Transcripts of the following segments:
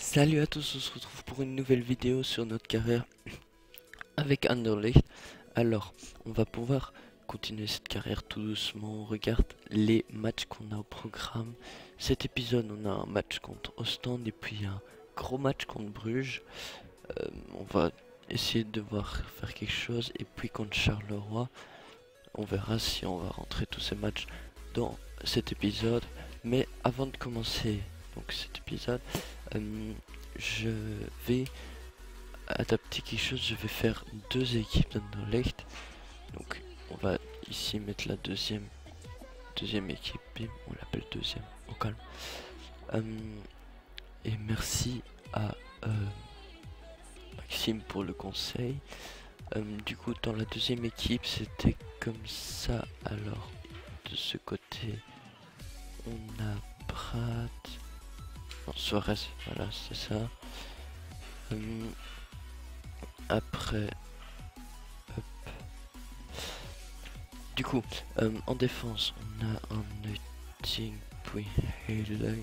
Salut à tous, on se retrouve pour une nouvelle vidéo sur notre carrière avec Anderlecht. Alors, on va pouvoir continuer cette carrière tout doucement. On regarde les matchs qu'on a au programme. Cet épisode, on a un match contre Ostende et puis un gros match contre Bruges. On va essayer de devoir faire quelque chose et puis contre Charleroi. On verra si on va rentrer tous ces matchs dans cet épisode. Mais avant de commencer donc cet épisode, je vais adapter quelque chose. Je vais faire deux équipes d'Anderlecht. Donc on va ici mettre la deuxième équipe. Bim, on l'appelle deuxième au calme. Et merci à Maxime pour le conseil. Du coup dans la deuxième équipe c'était comme ça. Alors de ce côté on a Prat, non, Suarez, voilà c'est ça. Après hop. Du coup en défense on a un Nutting, puis Haley,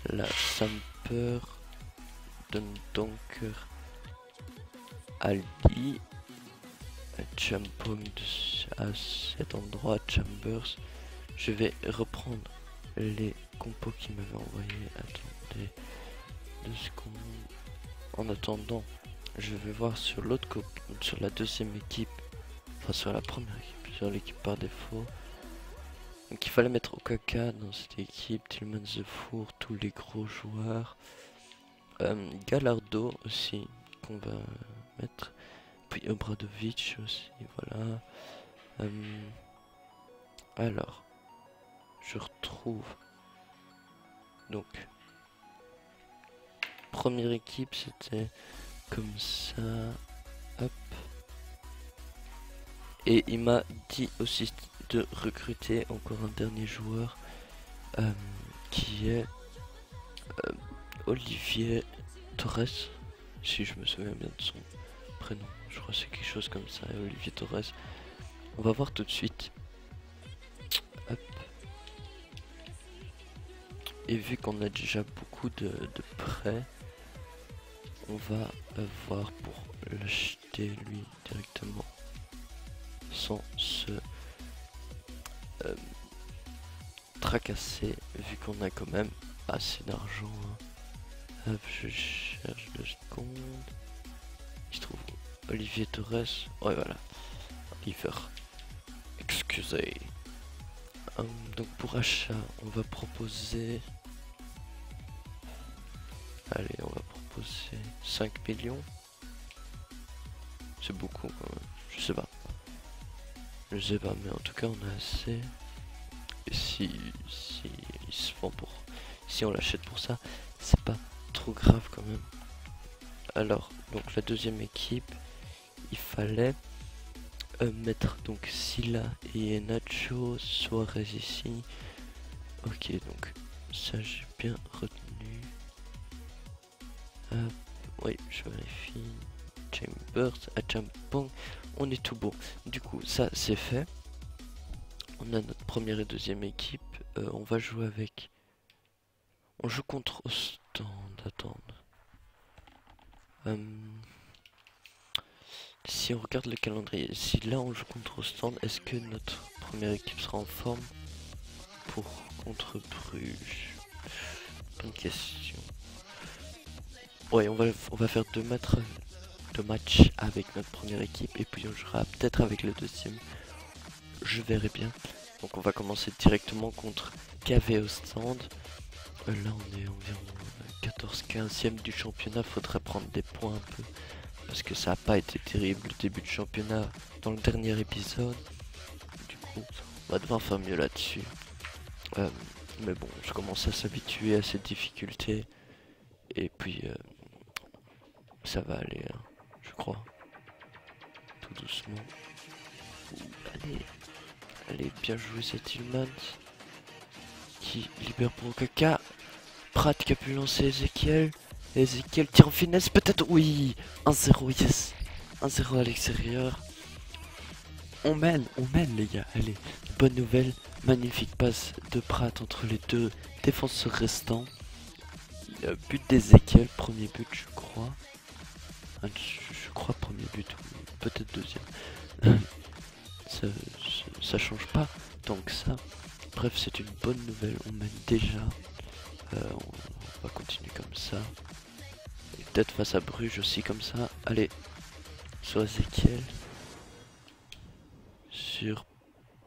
la Samper, Donker, Ali, Champong à cet endroit, Chambers. Je vais reprendre les compos qui m'avaient envoyé. Attendez 2 secondes. En attendant, je vais voir sur l'autre sur la deuxième équipe, enfin sur la première équipe, sur l'équipe par défaut. Donc il fallait mettre Okaka dans cette équipe, Tillman The Four, tous les gros joueurs. Gallardo aussi qu'on va mettre, puis Obradovic aussi, voilà. Alors, je retrouve donc première équipe, c'était comme ça, hop. Et il m'a dit aussi de recruter encore un dernier joueur qui est Olivier Torres, si je me souviens bien de son prénom. Je crois que c'est quelque chose comme ça, Olivier Torres. On va voir tout de suite. Hop. Et vu qu'on a déjà beaucoup de prêts, on va voir pour l'acheter lui directement sans se tracasser, vu qu'on a quand même assez d'argent. Hein. Hop, je cherche 2 secondes. Il se trouve Olivier Torres. Ouais, voilà. Oliver. Excusez. Donc pour achat, on va proposer. Allez, on va proposer 5 millions. C'est beaucoup quand même. Je sais pas. Je sais pas, mais en tout cas, on a assez. Et si il se vend pour. Si on l'achète pour ça, c'est pas trop grave quand même. Alors, donc la deuxième équipe, il fallait mettre donc Silla et Nacho, Suarez ici. Ok, donc ça j'ai bien retenu. Oui, je vérifie. Chambers, à Champong, on est tout beau. Du coup, ça c'est fait. On a notre première et deuxième équipe. On va jouer avec. On joue contre Ostende. Attendre. Si on regarde le calendrier, si là on joue contre Ostende, est-ce que notre première équipe sera en forme pour contre Bruges? Bonne question. Ouais, on va faire deux matchs avec notre première équipe et puis on jouera peut-être avec le deuxième. Je verrai bien. Donc on va commencer directement contre KV Ostende. Là on est environ 14-15e du championnat, faudrait prendre des points un peu. Parce que ça n'a pas été terrible le début de championnat dans le dernier épisode. Du coup, on va devoir faire mieux là-dessus. Mais bon, je commence à s'habituer à cette difficulté. Et puis, ça va aller, hein, je crois. Tout doucement. Allez, bien joué cet Tillman. Qui libère pour Okaka. Prat qui a pu lancer Ezekiel. Ezekiel tire en finesse, peut-être. Oui, 1-0, yes. 1-0 à l'extérieur. On mène les gars. Allez, bonne nouvelle. Magnifique passe de Prat entre les deux défenseurs restants. But d'Ezekiel, premier but je crois. Je crois premier but, peut-être deuxième. ça change pas tant que ça. Bref, c'est une bonne nouvelle, on mène déjà. On va continuer comme ça. Et peut-être face à Bruges aussi comme ça. Allez, sur Ezekiel. Sur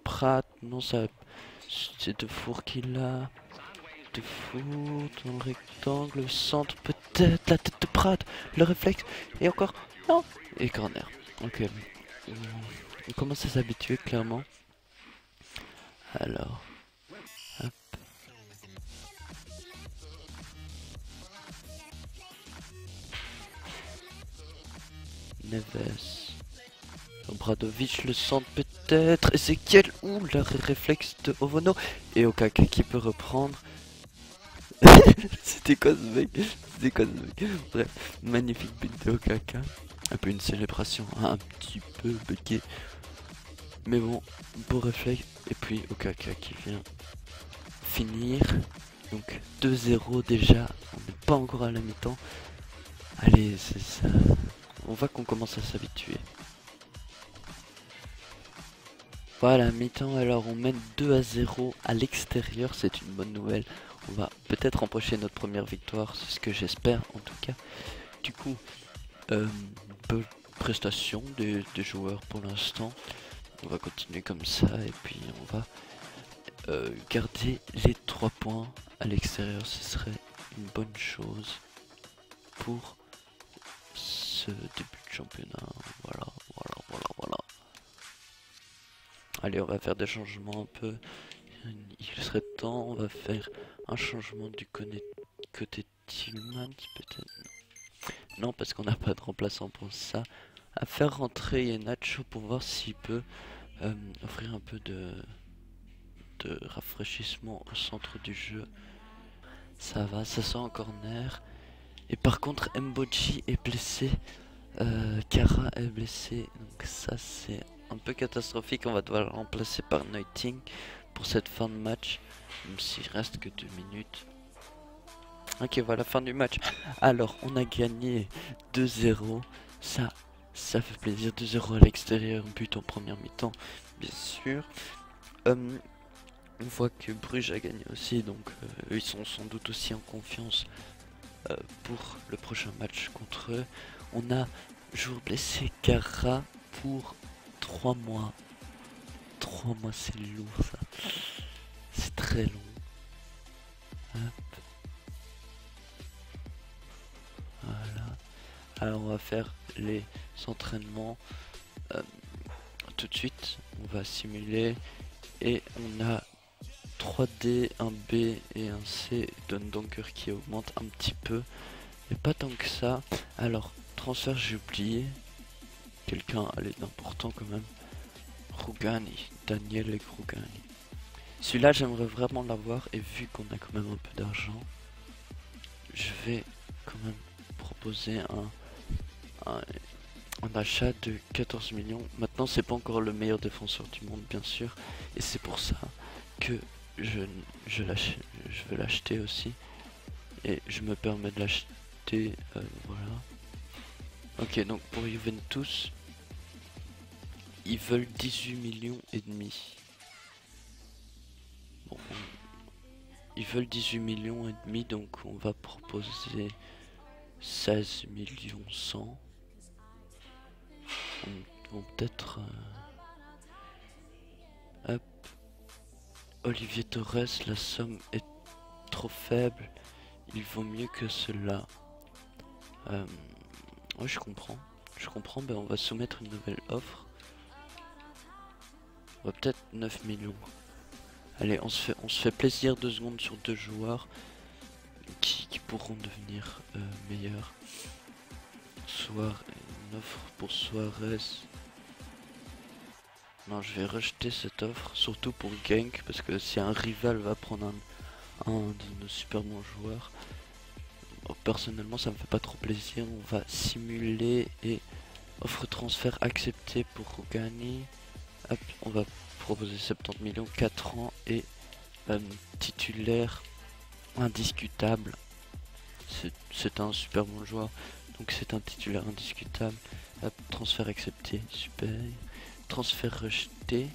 Prat, non ça... C'est De Four qui l'a. De Four dans le rectangle, centre peut-être, la tête de Prat, le réflexe, et encore, non, et corner. Ok, on commence à s'habituer clairement. Alors, hop. Neves. Obradovic, le centre peut-être. Ezekiel, ouh, le réflexe de Ovono. Et Okaka qui peut reprendre. C'était quoi ce mec? C'était quoi ce mec? Bref, magnifique but de Okaka. Un peu une célébration, un petit peu bugué. Mais bon, beau réflexe. Et puis Okaka qui vient finir. Donc 2-0 déjà. On n'est pas encore à la mi-temps. Allez, c'est ça. On voit qu'on commence à s'habituer. Voilà, mi-temps, alors on mène 2-0 à l'extérieur, c'est une bonne nouvelle. On va peut-être empocher notre première victoire, c'est ce que j'espère en tout cas. Du coup, bonne prestation des joueurs pour l'instant. On va continuer comme ça et puis on va garder les 3 points à l'extérieur. Ce serait une bonne chose pour ce début de championnat. Voilà. Allez, on va faire des changements un peu. Il serait temps, on va faire un changement du côté Tillmans peut-être. Non, parce qu'on n'a pas de remplaçant pour ça. À faire rentrer Nacho pour voir s'il peut offrir un peu de rafraîchissement au centre du jeu. Ça va, ça sent en corner. Et par contre, Mboji est blessé. Kara est blessé. Donc ça, c'est un peu catastrophique. On va devoir le remplacer par Neuting pour cette fin de match. Même s'il reste que 2 minutes. Ok, voilà, fin du match. Alors, on a gagné 2-0. Ça fait plaisir. 2-0 à l'extérieur. But en première mi-temps, bien sûr. On voit que Bruges a gagné aussi. Donc, ils sont sans doute aussi en confiance pour le prochain match contre eux. On a joueur blessé Kara pour 3 mois. 3 mois, c'est lourd ça. C'est très long. Hop. Voilà. Alors on va faire les entraînements tout de suite. On va simuler et on a 3D, un B et un C Donker qui augmente un petit peu. Mais pas tant que ça. Alors, transfert, j'ai oublié. Quelqu'un, allez, d'important quand même. Rougani, Daniel Rougani. Celui-là, j'aimerais vraiment l'avoir. Et vu qu'on a quand même un peu d'argent, je vais quand même proposer un achat de 14 millions. Maintenant, c'est pas encore le meilleur défenseur du monde, bien sûr. Et c'est pour ça que je veux l'acheter aussi. Et je me permets de l'acheter. Voilà. Ok, donc pour Juventus, ils veulent 18 millions et demi. Bon, ils veulent 18 millions et demi, donc on va proposer 16 millions 100. On peut-être... hop. Olivier Torres, la somme est trop faible. Il vaut mieux que cela. Ouais, je comprends. Ben on va soumettre une nouvelle offre. On va peut-être 9 millions. Allez, on se fait plaisir 2 secondes sur 2 joueurs qui pourront devenir meilleurs. Une offre pour Suarez. Non, je vais rejeter cette offre, surtout pour Genk, parce que si un rival va prendre un de nos super bons joueurs, bon, personnellement ça me fait pas trop plaisir. On va simuler et offre transfert accepté pour Rougani. Hop, on va proposer 70 millions, 4 ans et titulaire indiscutable. c'est un super bon joueur. Donc c'est un titulaire indiscutable. Hop, transfert accepté, super. Transfert rejeté.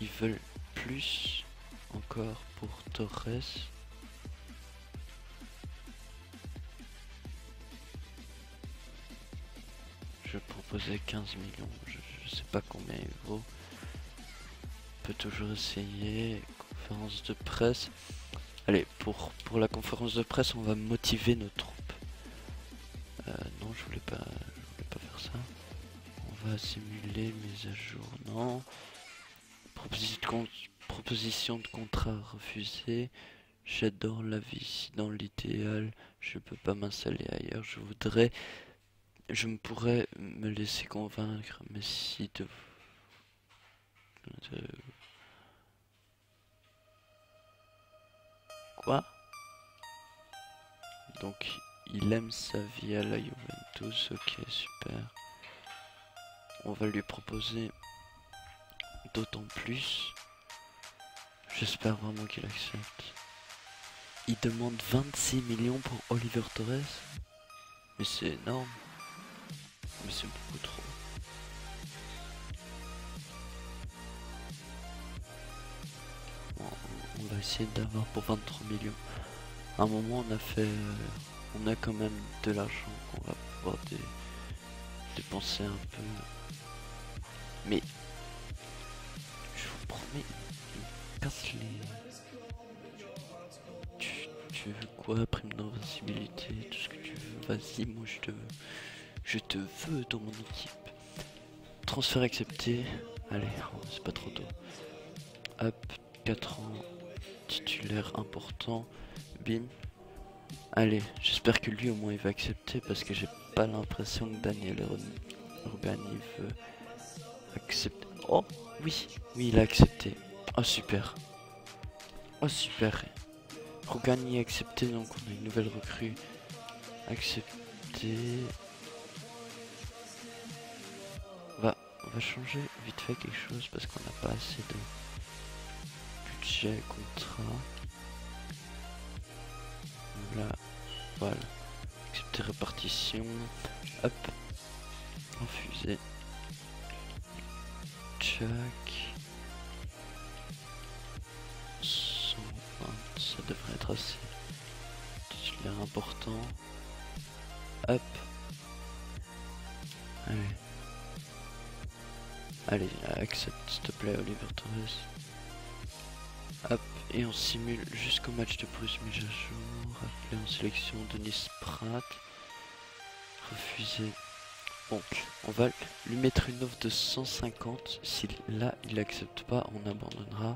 Ils veulent plus encore pour Torres. Je proposais 15 millions. Je sais pas combien il vaut. On peut toujours essayer. Conférence de presse. Allez, pour la conférence de presse, on va motiver nos troupes. Non, je voulais pas faire ça. On va simuler mise à jour. Non. Proposition de contrat refusée. J'adore la vie. Dans l'idéal, je peux pas m'installer ailleurs. Je me pourrais me laisser convaincre, mais si de quoi? Donc il aime sa vie à la Juventus, ok super. On va lui proposer d'autant plus. J'espère vraiment qu'il accepte. Il demande 26 millions pour Oliver Torres. Mais c'est énorme. Mais c'est beaucoup trop. Bon, on va essayer d'avoir pour 23 millions. À un moment on a quand même de l'argent qu'on va pouvoir dépenser un peu. Mais je vous promets, il me casse les... Tu veux quoi? Prime d'invincibilité, tout ce que tu veux. Vas-y, moi je te veux. Je te veux dans mon équipe. Transfert accepté. Allez, c'est pas trop tôt. Hop, 4 ans. Titulaire important. Bim. Allez, j'espère que lui au moins il va accepter parce que j'ai pas l'impression que Daniel Rugani veut accepter. Oh oui, oui il a accepté. Oh super. Oh super. Rugani a accepté, donc on a une nouvelle recrue. Accepté. On va changer vite fait quelque chose parce qu'on n'a pas assez de budget contrat. Voilà. Accepter répartition. Hop. Refuser. Check. 120, ça devrait être assez. Titulaire important. Hop. Allez, accepte s'il te plaît Oliver Torres. Hop, et on simule jusqu'au match de Bruce mise à jour. Appelé en sélection Denis Pratt. Refusé. Bon, on va lui mettre une offre de 150. Si là il accepte pas, on abandonnera.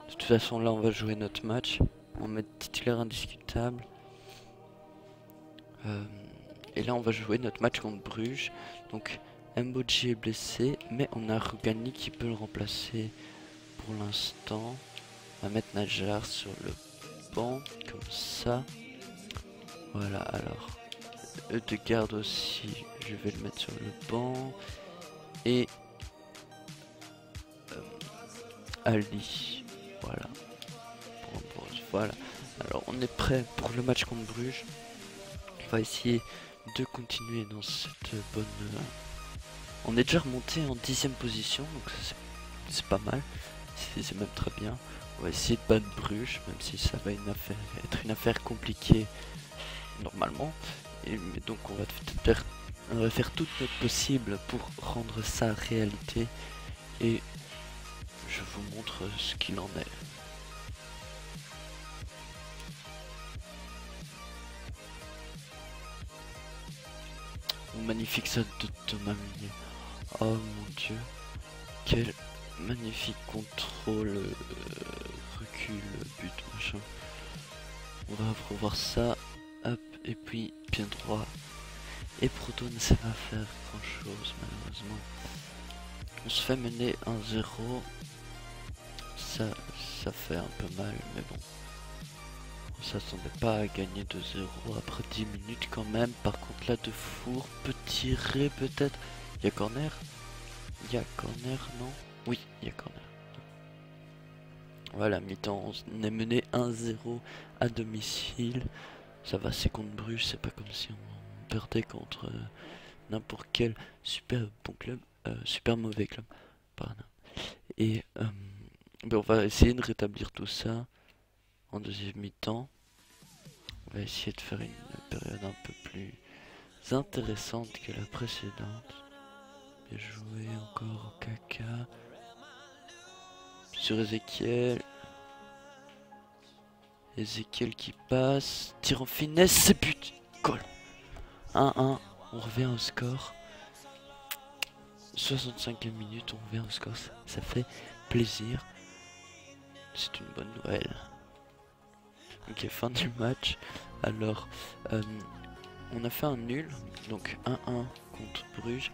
De toute façon là on va jouer notre match. On va mettre titulaire indiscutable. Et là on va jouer notre match contre Bruges. Donc Mboji est blessé, mais on a Rugani qui peut le remplacer pour l'instant. On va mettre Najar sur le banc, comme ça. Voilà, alors Eudegaard aussi, je vais le mettre sur le banc. Et Ali, voilà. Voilà, alors on est prêt pour le match contre Bruges. On va essayer de continuer dans cette bonne... On est déjà remonté en 10e position, donc c'est pas mal, c'est même très bien. On va essayer de battre Bruges, même si ça va être une affaire compliquée normalement. Mais donc on va faire tout notre possible pour rendre ça réalité. Et je vous montre ce qu'il en est. Magnifique ça de Thomas Meunier. Oh mon dieu, quel magnifique contrôle, recul, but, machin. On va revoir ça, hop, et puis pied droit. Et Proto ne sait pas faire grand chose malheureusement. On se fait mener 1-0. Ça fait un peu mal, mais bon. On s'attendait pas à gagner 2-0 après 10 minutes quand même. Par contre là, De Four peut tirer peut-être. Il y a corner? Il y a corner, non? Oui, il y a corner. Voilà, mi-temps, on est mené 1-0 à domicile. Ça va, c'est contre Bruges, c'est pas comme si on perdait contre n'importe quel super bon club, super mauvais club, pardon. Et ben on va essayer de rétablir tout ça en deuxième mi-temps. On va essayer de faire une période un peu plus intéressante que la précédente. Bien joué encore au Kaka. Sur Ezekiel. Ezekiel qui passe. Tire en finesse, c'est but. Goal. 1-1. On revient au score. 65e minute, on revient au score. Ça fait plaisir. C'est une bonne nouvelle. Ok, fin du match. Alors, on a fait un nul. Donc 1-1 contre Bruges.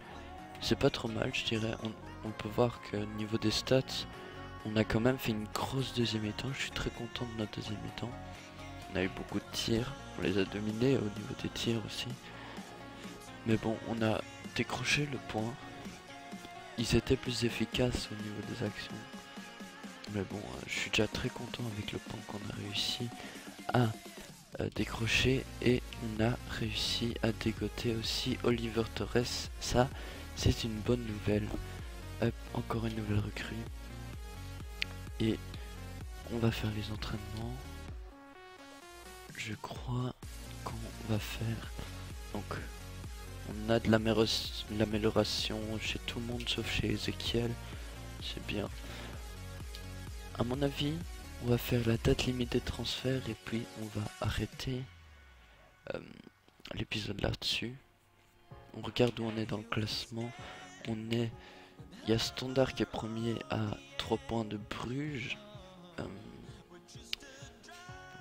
C'est pas trop mal, je dirais. On peut voir que niveau des stats, on a quand même fait une grosse deuxième mi-temps. Je suis très content de notre deuxième mi-temps. On a eu beaucoup de tirs. On les a dominés au niveau des tirs aussi. Mais bon, on a décroché le point. Ils étaient plus efficaces au niveau des actions. Mais bon, je suis déjà très content avec le point qu'on a réussi à décrocher. Et on a réussi à dégoter aussi Oliver Torres. Ça, c'est une bonne nouvelle. Hop, encore une nouvelle recrue. Et on va faire les entraînements. Je crois qu'on va faire... Donc, on a de l'amélioration chez tout le monde sauf chez Ezekiel. C'est bien. À mon avis, on va faire la date limite des transferts et puis on va arrêter l'épisode là-dessus. On regarde où on est dans le classement. Il y a Standard qui est premier à 3 points de Bruges.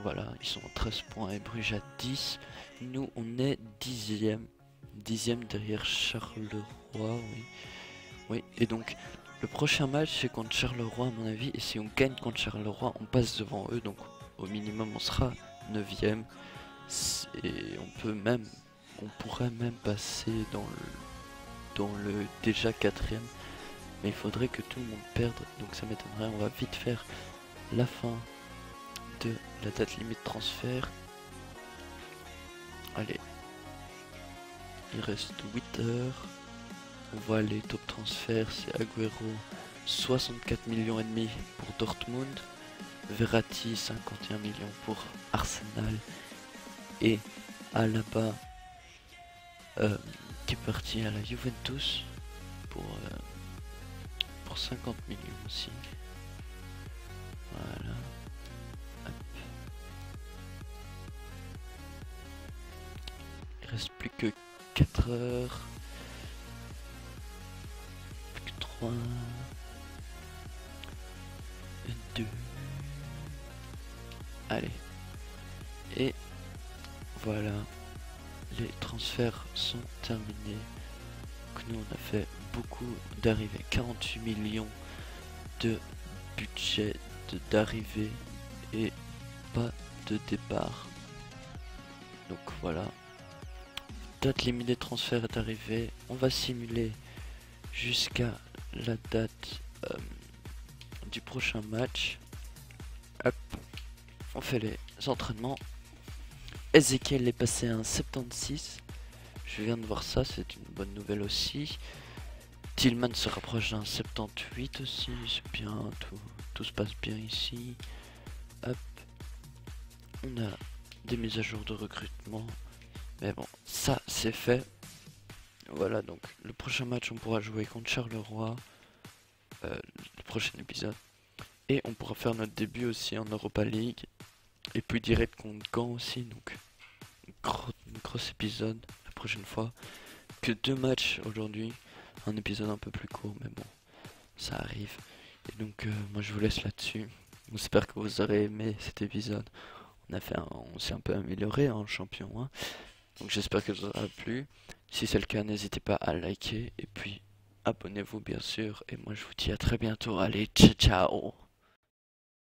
Voilà, ils sont à 13 points et Bruges à 10. Nous, on est 10e. 10e derrière Charleroi, oui. Oui, et donc, le prochain match, c'est contre Charleroi, à mon avis. Et si on gagne contre Charleroi, on passe devant eux. Donc, au minimum, on sera 9e. Et on pourrait même passer dans le déjà 4e. Mais il faudrait que tout le monde perde. Donc, ça m'étonnerait. On va vite faire la fin de la date limite transfert. Allez. Il reste 8 heures. On voit les top transferts. C'est Agüero 64 millions et demi pour Dortmund. Verratti 51 millions pour Arsenal. Et Alaba qui est parti à la Juventus pour 50 millions aussi. Voilà. Hop. Il reste plus que 4 heures. Plus que 3. 2. Allez. Et voilà. Les transferts sont terminés. Donc nous on a fait beaucoup d'arrivées. 48 millions de budget d'arrivée et pas de départ. Donc voilà. Date limite des transferts est arrivée. On va simuler jusqu'à la date du prochain match. Hop. On fait les entraînements. Ezekiel est passé à un 76. Je viens de voir ça, c'est une bonne nouvelle aussi. Tillman se rapproche d'un 78 aussi, c'est bien, tout se passe bien ici. Hop. On a des mises à jour de recrutement. Mais bon, ça c'est fait. Voilà, donc le prochain match on pourra jouer contre Charleroi. Le prochain épisode. Et on pourra faire notre début aussi en Europa League. Et puis direct contre Gand aussi, donc gros épisode la prochaine fois. Que 2 matchs aujourd'hui, un épisode un peu plus court, mais bon, ça arrive. Et donc moi je vous laisse là-dessus. J'espère que vous aurez aimé cet épisode. On s'est un peu amélioré en champion, hein. Donc j'espère que ça vous aura plu. Si c'est le cas, n'hésitez pas à liker et puis abonnez-vous bien sûr. Et moi je vous dis à très bientôt. Allez, ciao ciao.